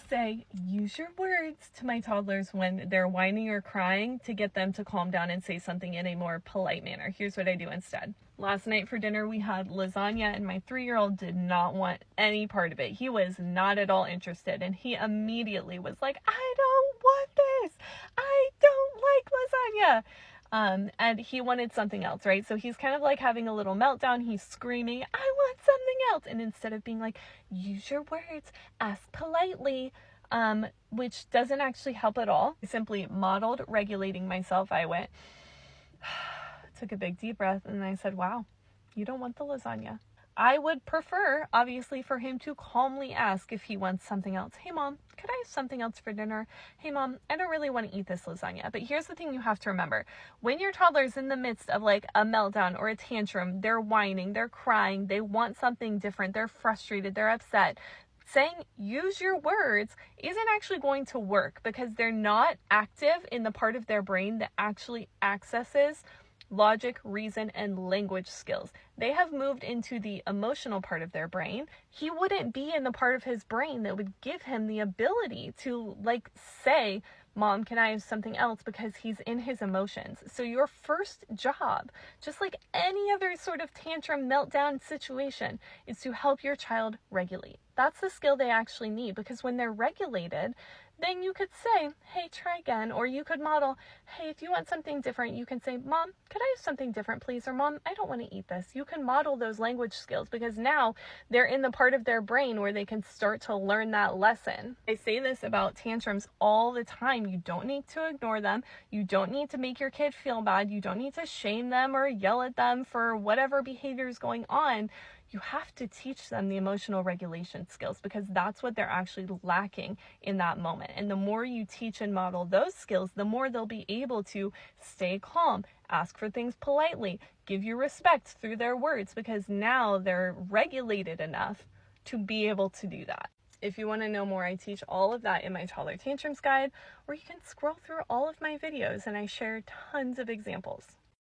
say, use your words to my toddlers when they're whining or crying to get them to calm down and say something in a more polite manner. Here's what I do instead. Last night for dinner, we had lasagna, and my 3-year-old did not want any part of it. He was not at all interested, and he immediately was like, I don't want this. I don't like lasagna. And he wanted something else, right? So he's kind of like having a little meltdown. He's screaming, I want something else. And instead of being like, use your words, ask politely, which doesn't actually help at all, I simply modeled regulating myself. I went, took a big deep breath, and I said, wow, you don't want the lasagna. I would prefer, obviously, for him to calmly ask if he wants something else. Hey, Mom, could I have something else for dinner? Hey, Mom, I don't really want to eat this lasagna. But here's the thing you have to remember. When your toddler's in the midst of like a meltdown or a tantrum, they're whining, they're crying, they want something different, they're frustrated, they're upset, saying use your words isn't actually going to work because they're not active in the part of their brain that actually accesses logic, reason, and language skills. They have moved into the emotional part of their brain. He wouldn't be in the part of his brain that would give him the ability to like say, Mom, can I have something else? Because he's in his emotions. So your first job, just like any other sort of tantrum meltdown situation, is to help your child regulate. That's the skill they actually need, because when they're regulated, then you could say, hey, try again. Or you could model, hey, if you want something different, you can say, Mom, could I have something different, please? Or Mom, I don't want to eat this. You can model those language skills because now they're in the part of their brain where they can start to learn that lesson. I say this about tantrums all the time. You don't need to ignore them. You don't need to make your kid feel bad. You don't need to shame them or yell at them for whatever behavior is going on. You have to teach them the emotional regulation skills because that's what they're actually lacking in that moment. And the more you teach and model those skills, the more they'll be able to stay calm, ask for things politely, give you respect through their words, because now they're regulated enough to be able to do that. If you want to know more, I teach all of that in my Toddler Tantrums Guide, or you can scroll through all of my videos and I share tons of examples.